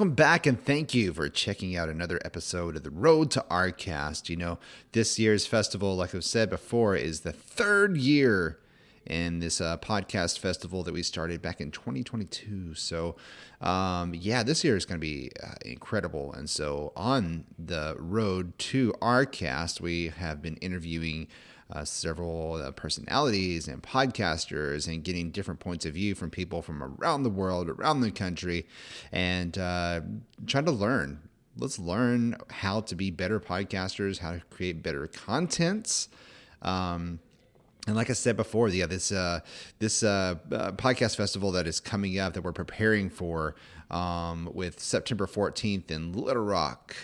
welcome back, and thank you for checking out another episode of The Road to ARKAST. You know, this year's festival, like I've said before, is the third year in this podcast festival that we started back in 2022. So, this year is going to be incredible. And so on the road to ARKAST, we have been interviewing several personalities and podcasters and getting different points of view from people from around the world, around the country, and trying to learn. Let's learn how to be better podcasters, how to create better contents. And like I said before, this podcast festival that is coming up that we're preparing for with September 14th in Little Rock,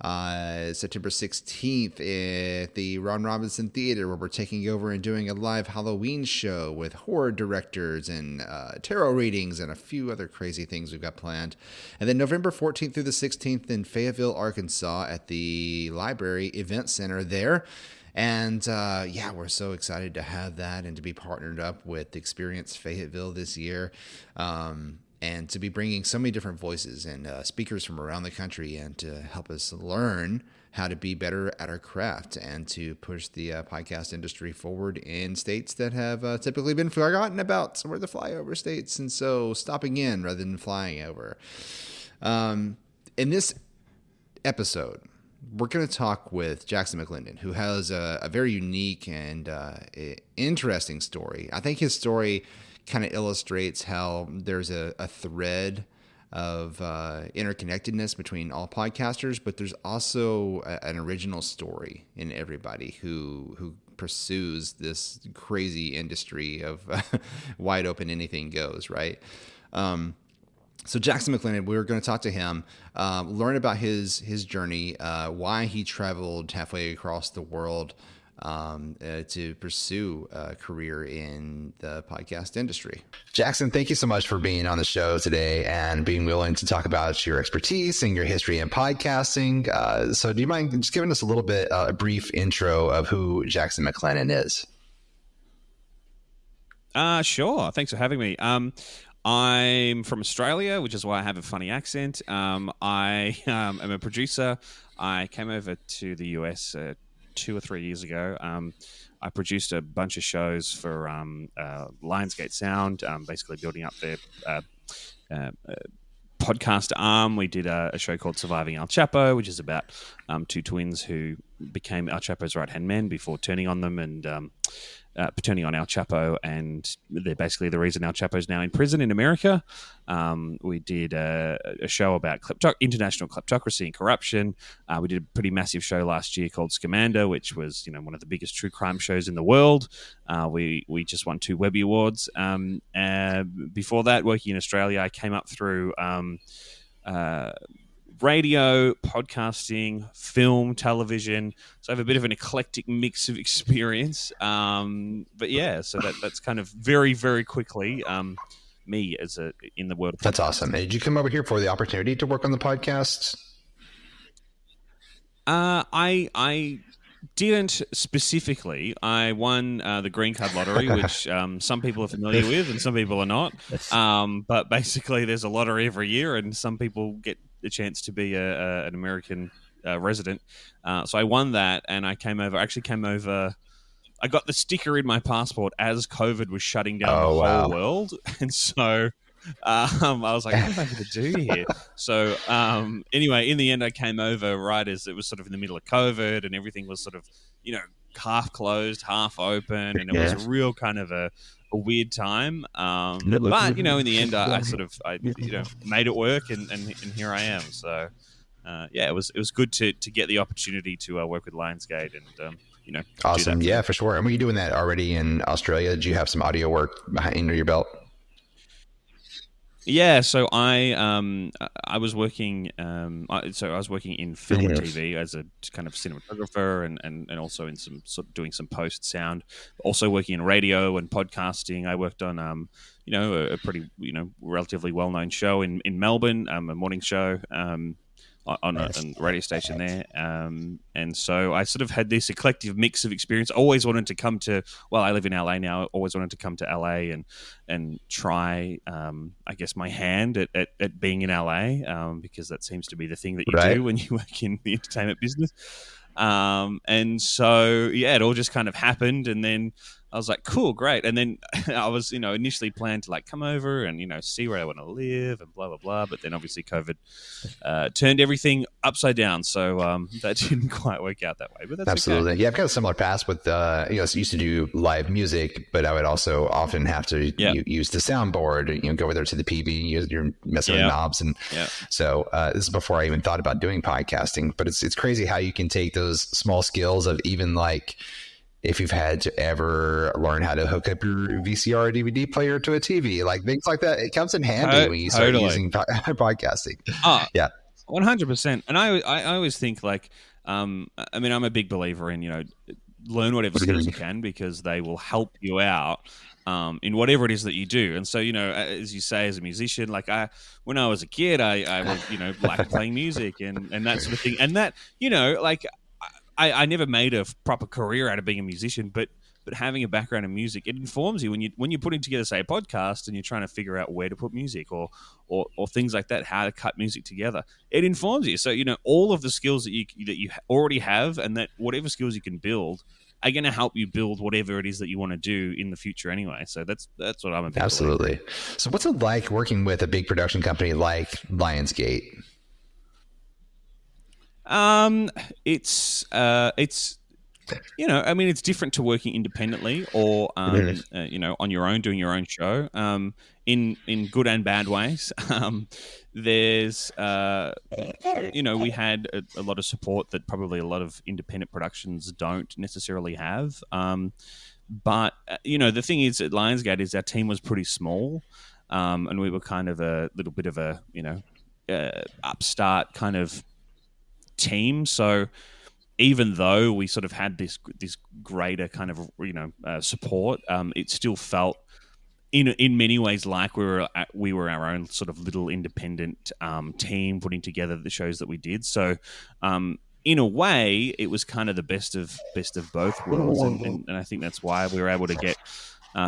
September 16th at the Ron Robinson Theater, where we're taking over and doing a live Halloween show with horror directors and tarot readings and a few other crazy things we've got planned. And then November 14th through the 16th in Fayetteville, Arkansas at the Library Event Center there. And we're so excited to have that and to be partnered up with Experience Fayetteville this year. And to be bringing so many different voices and speakers from around the country and to help us learn how to be better at our craft and to push the podcast industry forward in states that have typically been forgotten about. So we're the flyover states, and so stopping in rather than flying over. In this episode, we're going to talk with Jaxson McLennan, who has a very unique and interesting story. I think his story kind of illustrates how there's a thread of interconnectedness between all podcasters, but there's also an original story in everybody who pursues this crazy industry of wide open anything goes, right? So Jaxson McLennan, we're going to talk to him, learn about his journey, why he traveled halfway across the world to pursue a career in the podcast industry. Jaxson, thank you so much for being on the show today and being willing to talk about your expertise and your history in podcasting. So do you mind just giving us a little bit, a brief intro of who Jaxson McLennan is? Sure. Thanks for having me. I'm from Australia, which is why I have a funny accent. I am a producer. I came over to the US 2 or 3 years ago. I produced a bunch of shows for Lionsgate Sound, basically building up their podcast arm. We did a show called Surviving El Chapo, which is about two twins who became El Chapo's right-hand men before turning on them and turning on El Chapo, and they're basically the reason El Chapo's now in prison in America. We did a show about international kleptocracy and corruption. We did a pretty massive show last year called Scamander, which was one of the biggest true crime shows in the world. We just won 2 Webby Awards. Before that, working in Australia, I came up through radio, podcasting, film, television. So I have a bit of an eclectic mix of experience. But yeah, so that's kind of very, very quickly me in the world of podcasting. That's awesome. Did you come over here for the opportunity to work on the podcast? I didn't specifically. I won the Green Card Lottery, which some people are familiar with and some people are not. But basically, there's a lottery every year, and some people get the chance to be an American resident. So I won that, and I came over. I got the sticker in my passport as COVID was shutting down the whole world, and so I was like, what am I going to do here? So anyway, in the end, I came over right as it was sort of in the middle of COVID, and everything was sort of half closed, half open, and it was a real kind of a weird time. But in the end, I made it work, and here I am. So it was good to get the opportunity to work with Lionsgate and awesome. Yeah, for sure. And were you doing that already in Australia? Did you have some audio work behind your belt? Yeah, so I was working. I was working in film and TV as a kind of cinematographer, and also in some sort of doing some post sound. Also working in radio and podcasting. I worked on a pretty relatively well known show in Melbourne, a morning show. on a radio station there. And so I sort of had this eclectic mix of experience. I always wanted to come to, well, I live in LA now. I always wanted to come to LA and try, I guess, my hand at being in LA, because that seems to be the thing that you do when you work in the entertainment business. And so, yeah, it all just kind of happened. And then I was like, cool, great. And then I was, initially planned to like come over and, see where I want to live and blah, blah, blah. But then obviously COVID turned everything upside down. So that didn't quite work out that way. But that's absolutely. okay. Yeah, I've got a similar past with, I used to do live music, but I would also often have to use the soundboard, go over there to the PB, you're messing with knobs. And so this is before I even thought about doing podcasting. But it's crazy how you can take those small skills of even like, if you've had to ever learn how to hook up your VCR or DVD player to a TV, like things like that, it comes in handy when you start using podcasting. Yeah, 100%. And I always think like, I'm a big believer in, learn whatever skills you can, because they will help you out in whatever it is that you do. And so, as you say, as a musician, like when I was a kid, I was, like playing music and that sort of thing. And that, like, I never made a proper career out of being a musician, but having a background in music, it informs you when you're putting together, say, a podcast and you're trying to figure out where to put music or things like that, how to cut music together. It informs you. So, all of the skills that you already have, and that whatever skills you can build are going to help you build whatever it is that you want to do in the future anyway. So that's what I'm a big absolutely. Believer. So what's it like working with a big production company like Lionsgate? It's it's different to working independently or on your own, doing your own show, in good and bad ways. There's we had a lot of support that probably a lot of independent productions don't necessarily have, but the thing is at Lionsgate is our team was pretty small, and we were kind of a little bit of a upstart kind of team. So even though we sort of had this greater kind of support, it still felt in many ways like we were our own sort of little independent team putting together the shows that we did. So in a way, it was kind of the best of both worlds, and I think that's why we were able to get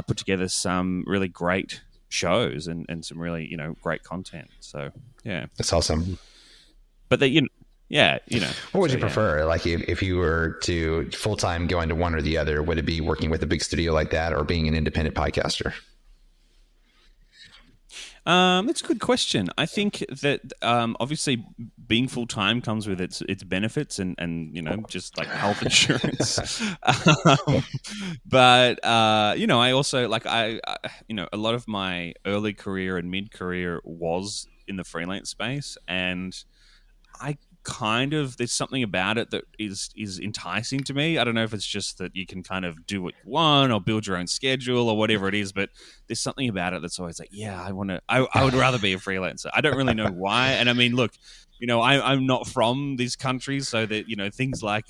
put together some really great shows and some really great content. So yeah, that's awesome. But yeah, what would you prefer? Like if you were to full-time go into one or the other, would it be working with a big studio like that or being an independent podcaster? That's a good question. I think that obviously being full-time comes with its benefits and just like health insurance. But I also a lot of my early career and mid-career was in the freelance space, and there's something about it that is enticing to me. I don't know if it's just that you can kind of do what you want or build your own schedule or whatever it is, but there's something about it that's always like, yeah, I would rather be a freelancer. I don't really know why. And I mean, look, I'm not from these countries, so that, things like,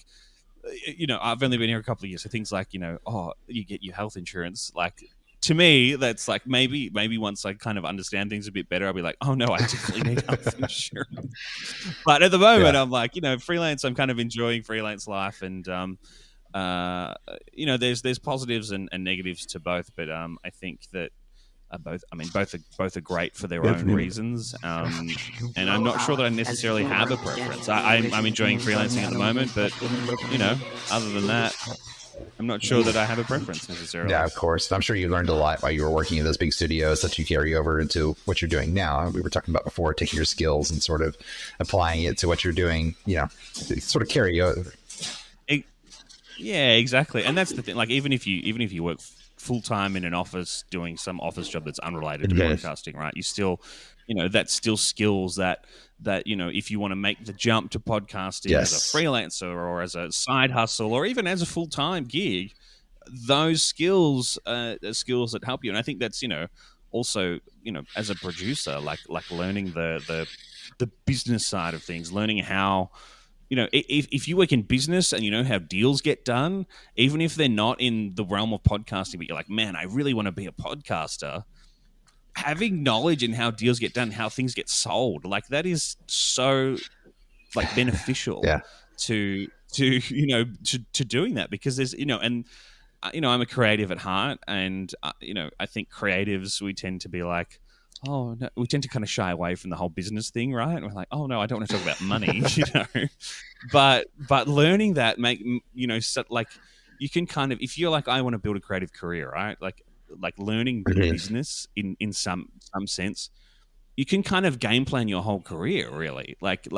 I've only been here a couple of years. So things like, you get your health insurance, like, to me, that's like maybe once I kind of understand things a bit better, I'll be like, oh no, I definitely need health insurance. But at the moment, I'm like, freelance. I'm kind of enjoying freelance life, and there's positives and negatives to both. But I think that both are great for their own reasons. And I'm not sure that I necessarily have a preference. I'm enjoying freelancing at the moment, but other than that, I'm not sure that I have a preference necessarily. Yeah, of course. I'm sure you learned a lot while you were working in those big studios that you carry over into what you're doing now. We were talking about before, taking your skills and sort of applying it to what you're doing, sort of carry over. Yeah, exactly. And that's the thing. Like, even if you work full-time in an office doing some office job that's unrelated to broadcasting, right? You still, that's still skills that if you want to make the jump to podcasting as a freelancer or as a side hustle or even as a full-time gig, those skills are skills that help you. And I think that's, also, as a producer, like learning the business side of things, learning how, if you work in business and you know how deals get done, even if they're not in the realm of podcasting, but you're like, man, I really want to be a podcaster, having knowledge in how deals get done, how things get sold, like that is so like beneficial Yeah. to to doing that, because there's and I'm a creative at heart, and I think creatives, we tend to be like, oh no, we tend to kind of shy away from the whole business thing, right? And we're like, oh no, I don't want to talk about money, but learning that like you can kind of, if you're like, I want to build a creative career, right? Like learning business in some sense, you can kind of game plan your whole career, really, like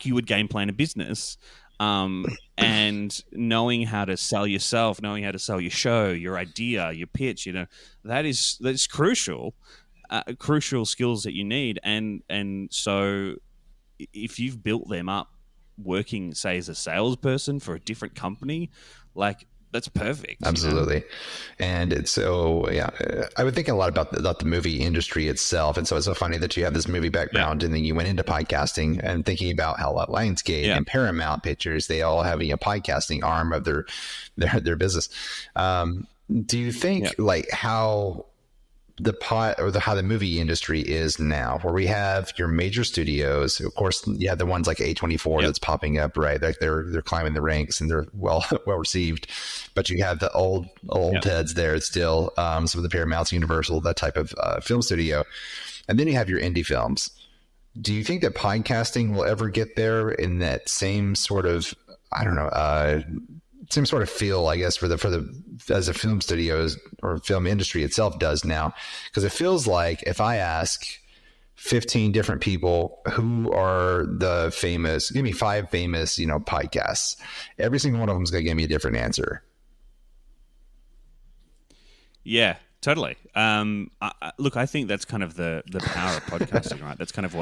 you would game plan a business, and knowing how to sell yourself, knowing how to sell your show, your idea, your pitch, that's crucial, crucial skills that you need, and so if you've built them up working, say, as a salesperson for a different company, like, that's perfect. Absolutely. And it's I would think a lot about the movie industry itself. And so it's so funny that you have this movie background and then you went into podcasting, and thinking about how Lionsgate and Paramount Pictures, they all have a podcasting arm of their business. Do you think like how how the movie industry is now, where we have your major studios, of course, you have the ones like A24 that's popping up, right? Like they're climbing the ranks and they're well received, but you have the old heads there still, some of the Paramounts, Universal, that type of film studio, and then you have your indie films. Do you think that podcasting will ever get there in that same sort of, I don't know, same sort of feel, I guess, for the as a film studios or film industry itself does now? Because it feels like if I ask 15 different people who are the famous, give me 5 famous, podcasts, every single one of them is going to give me a different answer. Yeah, totally. Look, I think that's kind of the power of podcasting, right? That's kind of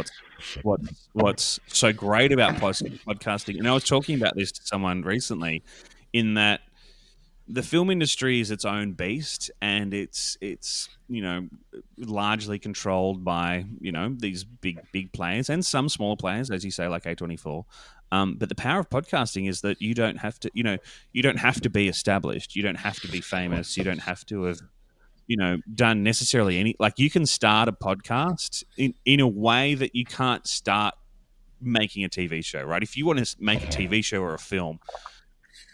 what's so great about podcasting. And I was talking about this to someone recently, in that the film industry is its own beast, and it's largely controlled by these big players and some smaller players, as you say, like A24. But the power of podcasting is that you don't have to be established, you don't have to be famous, you don't have to have done necessarily any, like, you can start a podcast in a way that you can't start making a TV show, right? If you want to make a TV show or a film,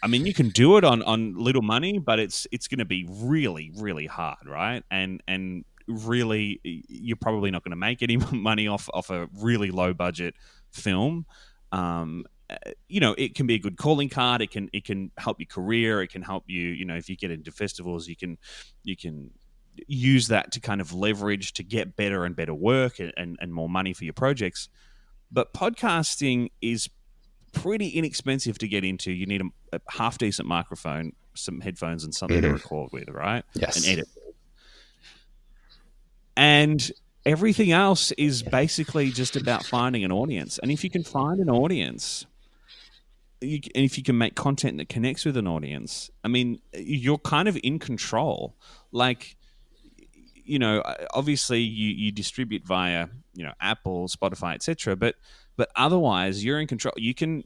I mean, you can do it on little money, but it's going to be really, really hard, right? And really, you're probably not going to make any money off a really low budget film. It can be a good calling card. It can help your career. It can help you. If you get into festivals, you can use that to kind of leverage to get better and better work and more money for your projects. But podcasting is pretty inexpensive to get into. You need a half decent microphone, some headphones, and something to record with, right? Yes. And edit. And everything else is basically just about finding an audience. And if you can find an audience, and if you can make content that connects with an audience, I mean, you're kind of in control. Like, obviously you distribute via, Apple, Spotify, etc. But otherwise, you're in control. You can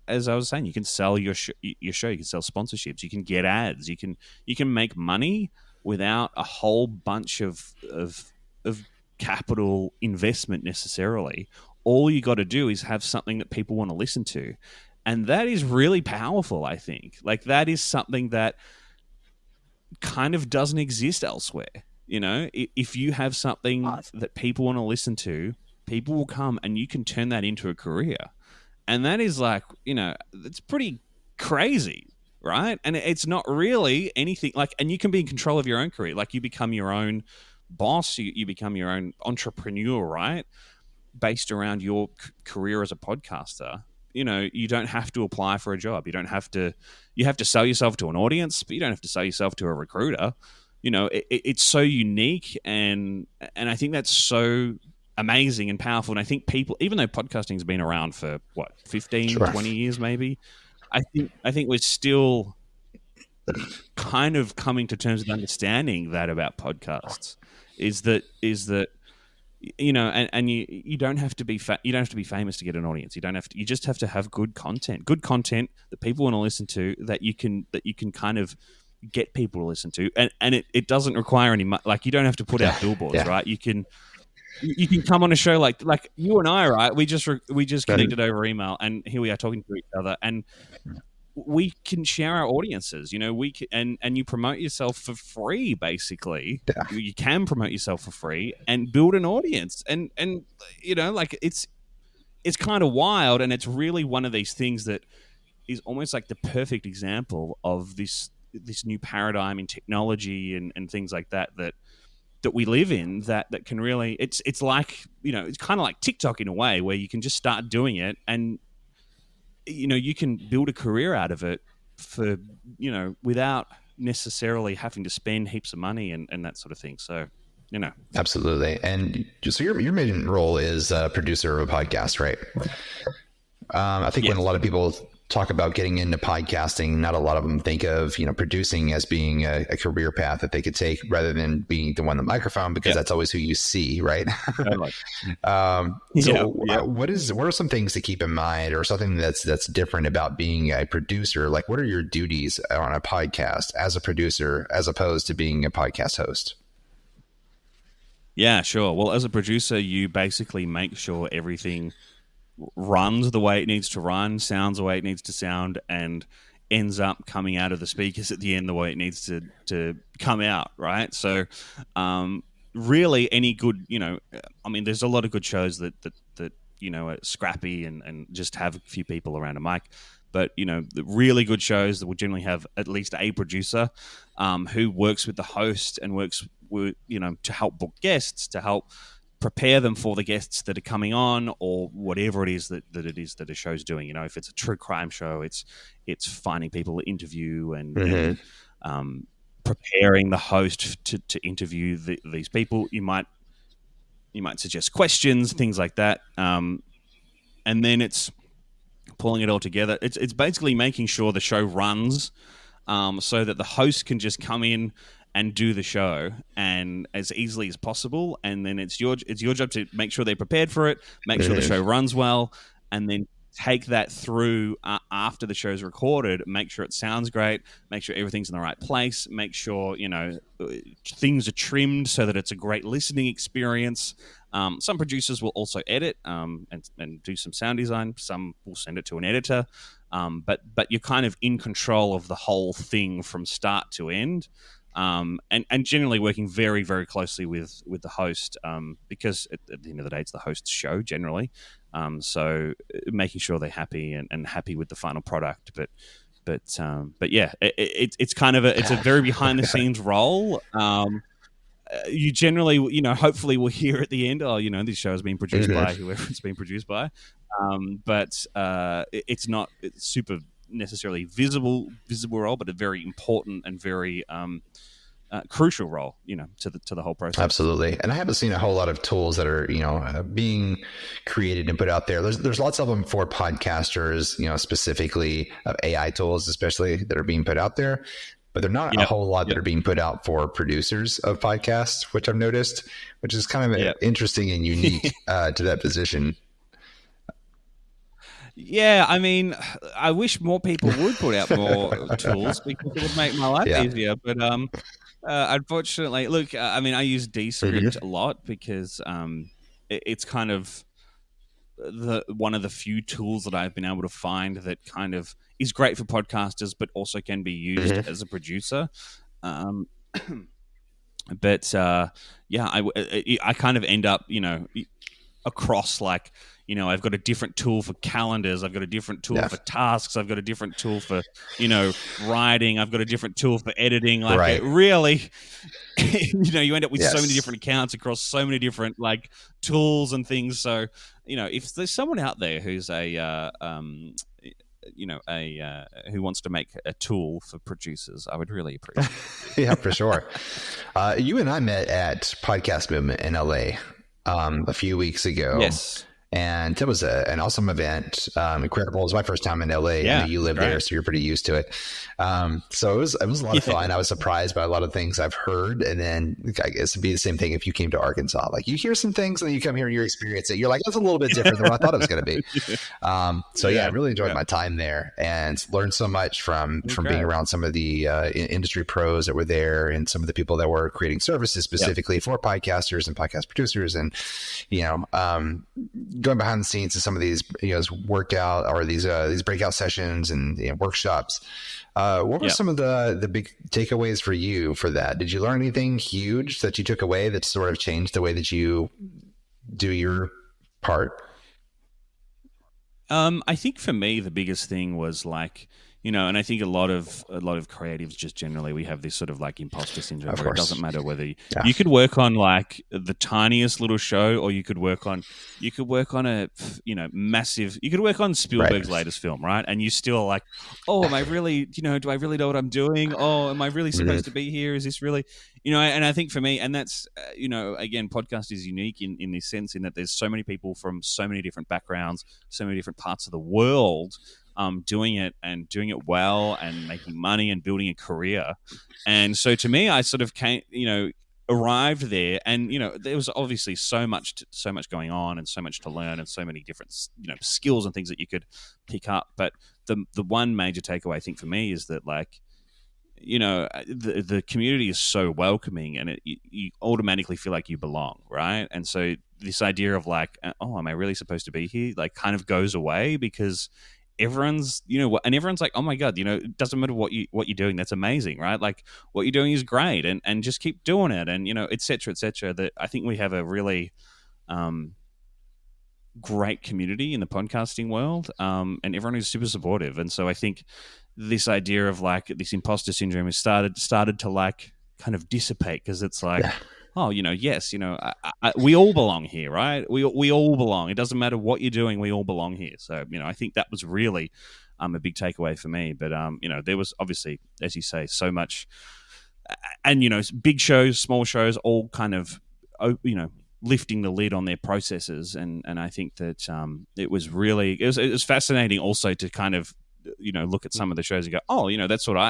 as I was saying, you can sell your show. You can sell sponsorships. You can get ads. You can make money without a whole bunch of capital investment necessarily. All you got to do is have something that people want to listen to, and that is really powerful. I think, like, that is something that kind of doesn't exist elsewhere. If you have something that people want to listen to, people will come, and you can turn that into a career. And that is like, it's pretty crazy, right? And it's not really anything like, and you can be in control of your own career. Like, you become your own boss, you become your own entrepreneur, right? Based around your career as a podcaster. You don't have to apply for a job. You have to sell yourself to an audience, but you don't have to sell yourself to a recruiter. It's so unique, and I think that's so amazing and powerful. And I think people, even though podcasting's been around for 15, 20 years maybe, I think we're still kind of coming to terms with understanding that about podcasts is that and you don't have to be famous to get an audience. You just have to have good content that people want to listen to, that you can kind of get people to listen to, and it doesn't require any like, you don't have to put out billboards, right? You can you can come on a show like you and I, right? We just connected over email, and here we are talking to each other, and we can share our audiences. We can, and you promote yourself for free. Basically, you can promote yourself for free and build an audience, and like it's kind of wild, and it's really one of these things that is almost like the perfect example of this new paradigm in technology and things like that we live in that can really it's like it's kind of like TikTok in a way, where you can just start doing it and you can build a career out of it for without necessarily having to spend heaps of money and that sort of thing. So absolutely. And so your main role is a producer of a podcast, right? I think when a lot of people talk about getting into podcasting, not a lot of them think of producing as being a career path that they could take rather than being the one on the microphone, because that's always who you see, right? What are some things to keep in mind, or something that's different about being a producer? Like, what are your duties on a podcast as a producer as opposed to being a podcast host? Yeah, sure. Well, as a producer, you basically make sure everything runs the way it needs to run, sounds the way it needs to sound, and ends up coming out of the speakers at the end the way it needs to come out, right? So really any good, there's a lot of good shows that are scrappy and just have a few people around a mic. But, the really good shows that will generally have at least a producer who works with the host and works with, to help book guests, to help prepare them for the guests that are coming on, or whatever it is that a show's doing. If it's a true crime show, it's finding people to interview and preparing the host to interview these people. You might suggest questions, things like that, and then it's pulling it all together. It's basically making sure the show runs, so that the host can just come in and do the show and as easily as possible, and then it's your job to make sure they're prepared for it, make sure the show runs well, and then take that through after the show's recorded, make sure it sounds great, make sure everything's in the right place, make sure things are trimmed so that it's a great listening experience. Some producers will also edit and do some sound design. Some will send it to an editor, but you're kind of in control of the whole thing from start to end. And generally working very, very closely with the host, because at the end of the day, it's the host's show generally. So making sure they're happy and happy with the final product. But yeah, it's kind of it's a very behind the scenes role. You generally, hopefully we'll hear at the end, this show has been produced by whoever it's been produced by. But it's not super necessarily visible role, but a very important and very crucial role, to the whole process. Absolutely. And I haven't seen a whole lot of tools that are, being created and put out there. There's lots of them for podcasters, specifically of AI tools, especially, that are being put out there, but they're not a whole lot that are being put out for producers of podcasts, which I've noticed, which is kind of interesting and unique to that position. Yeah, I wish more people would put out more tools, because it would make my life easier. But unfortunately, look, I use Descript a lot because it's kind of one of the few tools that I've been able to find that kind of is great for podcasters, but also can be used as a producer. But I kind of end up, across like, I've got a different tool for calendars. I've got a different tool for tasks. I've got a different tool for, writing. I've got a different tool for editing. Like, it really, you end up with so many different accounts across so many different like tools and things. So, if there's someone out there who's who wants to make a tool for producers, I would really appreciate it. Yeah, for sure. You and I met at Podcast Movement in LA a few weeks ago. Yes. And that was an awesome event. Incredible. It was my first time in LA. Yeah, I know you live there, so you're pretty used to it. So it was a lot of fun. I was surprised by a lot of things I've heard. And then I guess it'd be the same thing if you came to Arkansas. Like you hear some things and then you come here and you experience it. You're like, that's a little bit different than what I thought it was going to be. So I really enjoyed my time there and learned so much from being around some of the industry pros that were there and some of the people that were creating services specifically for podcasters and podcast producers. And, going behind the scenes of some of these, workout or these breakout sessions and workshops. What were some of the big takeaways for you for that? Did you learn anything huge that you took away that sort of changed the way that you do your part? I think for me, the biggest thing was like, and I think a lot of creatives just generally, we have this sort of like imposter syndrome where it doesn't matter whether you could work on like the tiniest little show or you could work on a, massive, you could work on Spielberg's latest film, right? And you still like, oh, am I really, do I really know what I'm doing? Oh, am I really supposed to be here? Is this really, and I think for me, and that's, again, podcast is unique in this sense in that there's so many people from so many different backgrounds, so many different parts of the world, doing it and doing it well and making money and building a career. And so to me, I sort of arrived there and, there was obviously so much going on and so much to learn and so many different, skills and things that you could pick up. But the one major takeaway I think for me is that like, the community is so welcoming and you automatically feel like you belong. Right. And so this idea of like, oh, am I really supposed to be here? Like kind of goes away because everyone's, and everyone's like, oh my God, it doesn't matter what you're doing. That's amazing, right? Like what you're doing is great and just keep doing it. And, et cetera, that I think we have a really, great community in the podcasting world. And everyone is super supportive. And so I think this idea of like this imposter syndrome has started to like kind of dissipate because it's like, oh, yes, we all belong here, right? We all belong. It doesn't matter what you're doing. We all belong here. So, I think that was really a big takeaway for me. But, there was obviously, as you say, so much and, big shows, small shows, all kind of, lifting the lid on their processes. And I think that it was fascinating also to kind of, look at some of the shows and go, oh,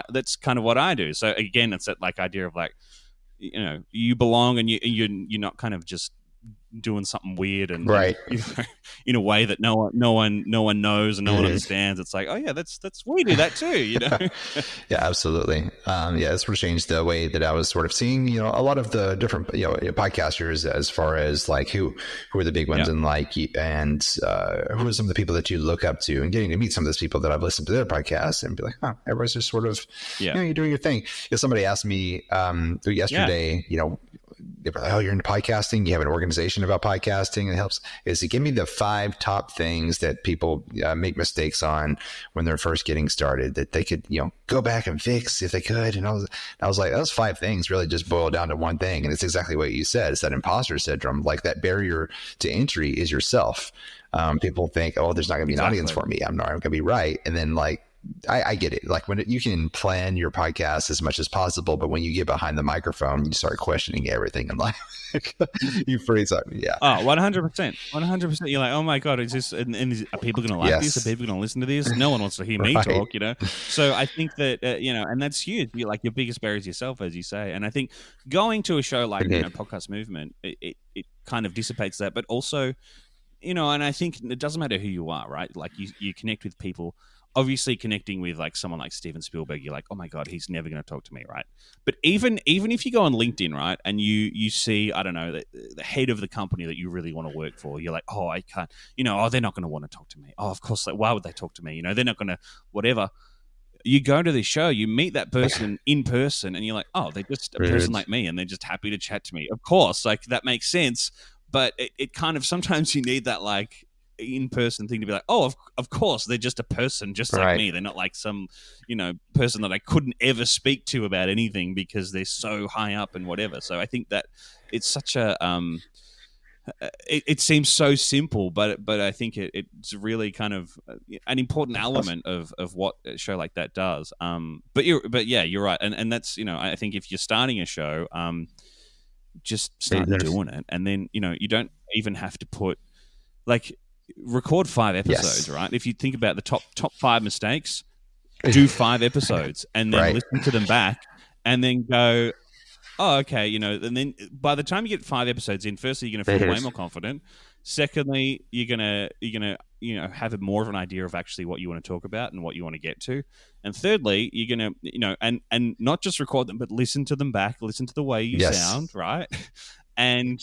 that's kind of what I do. So again, it's that like idea of like, you belong and you're not kind of just doing something weird and in a way that no one knows and no one understands. It's like, oh yeah, that's we do that too, Yeah, absolutely. It sort of changed the way that I was sort of seeing, a lot of the different, podcasters as far as like who are the big ones and like, and who are some of the people that you look up to and getting to meet some of those people that I've listened to their podcasts and be like, oh, everybody's just sort of, you're doing your thing. Somebody asked me yesterday, they were like, oh, you're into podcasting. You have an organization about podcasting. It helps. Is to give me the 5 top things that people make mistakes on when they're first getting started that they could, go back and fix if they could. And I was like, those 5 things really just boil down to one thing. And it's exactly what you said. It's that imposter syndrome. Like that barrier to entry is yourself. People think, oh, there's not going to be an audience for me. I'm not going to be right. And then like, I get it. Like when you can plan your podcast as much as possible, but when you get behind the microphone, you start questioning everything in life. You freeze up. Yeah. Oh, 100%. You're like, oh my God, is this, and are people going to like this? Are people going to listen to this? No one wants to hear me talk, So I think that, and that's huge. You're like your biggest barrier is yourself, as you say. And I think going to a show like, Podcast Movement, it kind of dissipates that, but also, and I think it doesn't matter who you are, right? Like you connect with people. Obviously connecting with like someone like Steven Spielberg, you're like, oh my God, he's never going to talk to me, right? But even if you go on LinkedIn, right, and you see, I don't know, the head of the company that you really want to work for, you're like, oh, I can't, oh, they're not going to want to talk to me. Oh, of course, like, why would they talk to me? They're not going to, whatever. You go to this show, you meet that person in person, and you're like, oh, they're just a person like me, and they're just happy to chat to me. Of course, like that makes sense, but it kind of sometimes you need that like in-person thing to be like, oh, of course they're just a person just like me. They're not like some person that I couldn't ever speak to about anything because they're so high up and whatever. So I think that it's such a it seems so simple, but I think it's really kind of an important element of what a show like that does. But you're right, and that's I think if you're starting a show, just start doing it, and then you don't even have to put like record 5 episodes, Yes. right? If you think about the top 5 mistakes, do 5 episodes and then Right. listen to them back and then go, oh, okay, and then by the time you get 5 episodes in, firstly, you're going to feel way more confident. Secondly, you're gonna have more of an idea of actually what you want to talk about and what you want to get to. And thirdly, you're gonna and not just record them, but listen to them back, listen to the way you sound, right? And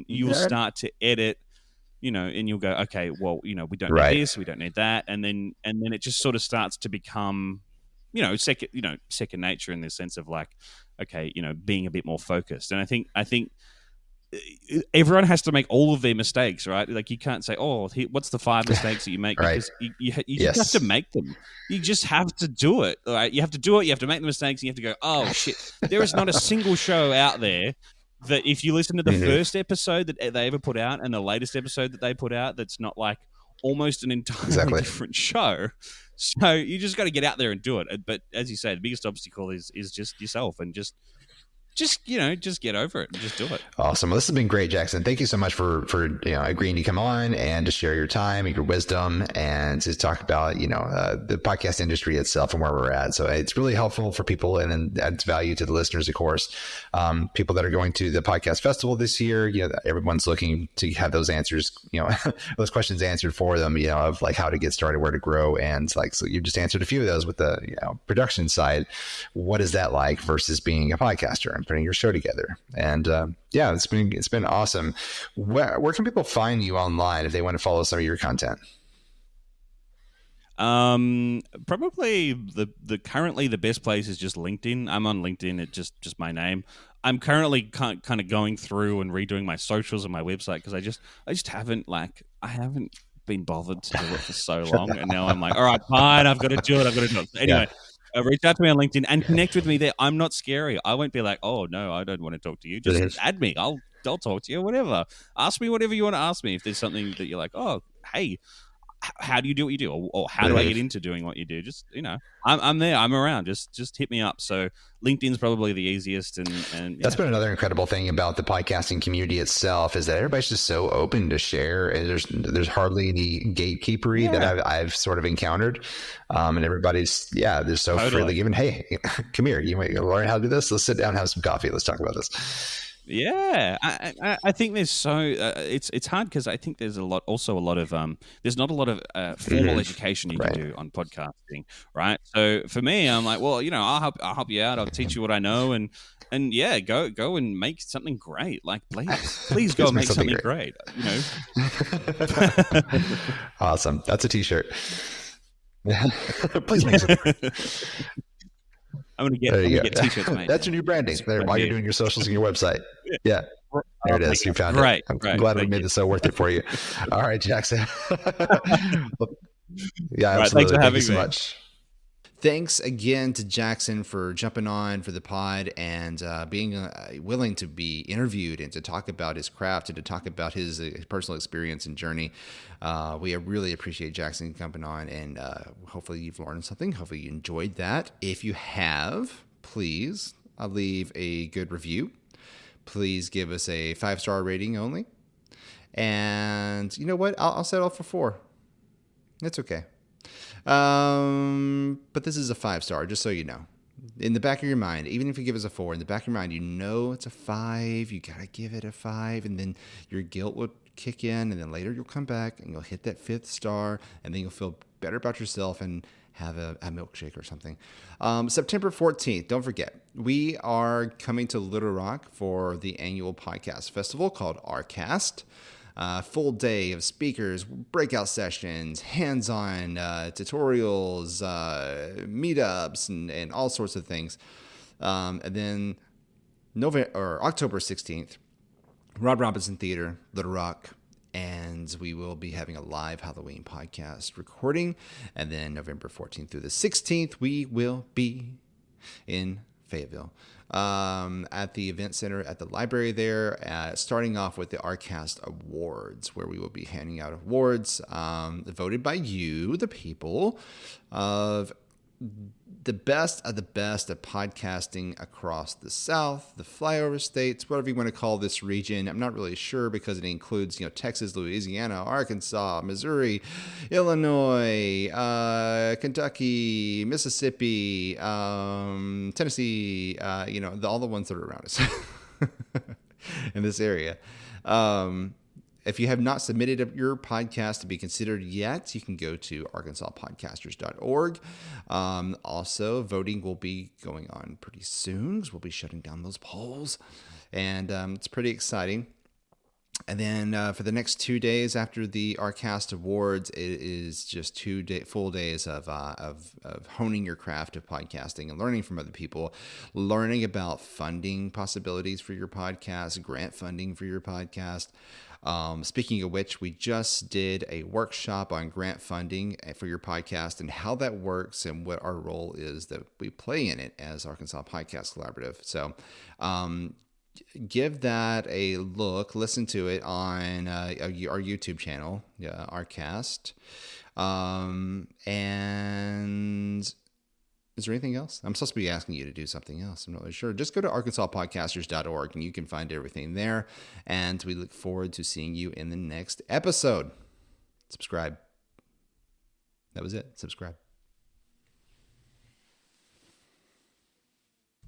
you'll start to edit, and you'll go, okay, well, we don't need this, we don't need that, and then it just sort of starts to become, second nature in the sense of like, okay, being a bit more focused. And I think everyone has to make all of their mistakes, right? Like you can't say, oh, what's the 5 mistakes that you make? Because you just have to make them. You just have to do it, right? You have to do it. You have to make the mistakes. And you have to go, oh shit, there is not a single show out there that if you listen to the first episode that they ever put out and the latest episode that they put out, that's not like almost an entirely different show. So you just got to get out there and do it. But as you say, the biggest obstacle is just yourself, and just get over it and just do it. Awesome. Well, this has been great, Jaxson. Thank you so much for agreeing to come on and to share your time and your wisdom and to talk about, the podcast industry itself and where we're at. So it's really helpful for people, and then adds value to the listeners, of course. People that are going to the podcast festival this year, everyone's looking to have those answers, those questions answered for them, of like how to get started, where to grow. And like, so you just answered a few of those with the, production side. What is that like versus being a podcaster and putting your show together? And it's been awesome. Where can people find you online if they want to follow some of your content? Probably currently the best place is just LinkedIn. I'm on LinkedIn. It's just my name. I'm currently kind of going through and redoing my socials and my website because I just haven't been bothered to do it for so long, and now I'm like, all right, fine, I've got to do it. So anyway. Reach out to me on LinkedIn and connect with me there. I'm not scary. I won't be like, oh no, I don't want to talk to you. Just add me. I'll talk to you. Whatever. Ask me whatever you want to ask me. If there's something that you're like, oh, hey, how do you do what you do, or how do I get into doing what you do? Just I'm there. I'm around. Just hit me up. So LinkedIn's probably the easiest, and that's been another incredible thing about the podcasting community itself is that everybody's just so open to share, and there's hardly any gatekeepery that I've sort of encountered, and everybody's they're so freely given. Hey, come here. You might learn how to do this. Let's sit down and have some coffee. Let's talk about this. Yeah, I think there's it's hard because I think there's also a lot of there's not a lot of formal education you can do on podcasting, right? So for me, I'm like, well, I'll help you out. I'll teach you what I know, and go and make something great. Like please go and make something great. Awesome, that's a t-shirt. Please make something great. I'm gonna get t-shirts, mate. That's your new branding. While you're doing your socials and your website. Yeah. There it is. You found it. I'm glad we made this so worth it for you. All right, Jaxson. Absolutely. Thanks for having me so much. Thanks again to Jaxson for jumping on for the pod and being willing to be interviewed and to talk about his craft and to talk about his personal experience and journey. We really appreciate Jaxson coming on, and hopefully you've learned something. Hopefully you enjoyed that. If you have, please leave a good review. Please give us a 5-star rating only. And you know what? I'll settle for 4. It's okay. But this is a 5-star, just so you know. In the back of your mind, even if you give us a 4, in the back of your mind, it's a 5. You gotta give it a 5, and then your guilt will kick in, and then later you'll come back and you'll hit that 5th star, and then you'll feel better about yourself and have a milkshake or something. September 14th, don't forget, we are coming to Little Rock for the annual podcast festival called ARKAST. Full day of speakers, breakout sessions, hands-on tutorials, meetups, and all sorts of things. And then October 16th, Rob Robinson Theater, Little Rock, and we will be having a live Halloween podcast recording. And then November 14th through the 16th, we will be in Fayetteville. At the event center at the library there, starting off with the ARKAST Awards, where we will be handing out awards voted by you, the people, of the best of podcasting across the South, the flyover states, whatever you want to call this region. I'm not really sure because it includes, Texas, Louisiana, Arkansas, Missouri, Illinois, Kentucky, Mississippi, Tennessee, all the ones that are around us in this area. If you have not submitted your podcast to be considered yet, you can go to arkansaspodcasters.org. Also, voting will be going on pretty soon because we'll be shutting down those polls. And it's pretty exciting. And then for the next 2 days after the ARKAST Awards, it is just full days of honing your craft of podcasting and learning from other people, learning about funding possibilities for your podcast, grant funding for your podcast. Speaking of which, we just did a workshop on grant funding for your podcast and how that works and what our role is that we play in it as Arkansas Podcast Collaborative. So give that a look, listen to it on our YouTube channel, ARKAST. And is there anything else? I'm supposed to be asking you to do something else. I'm not really sure. Just go to arkansaspodcasters.org and you can find everything there. And we look forward to seeing you in the next episode. Subscribe. That was it. Subscribe.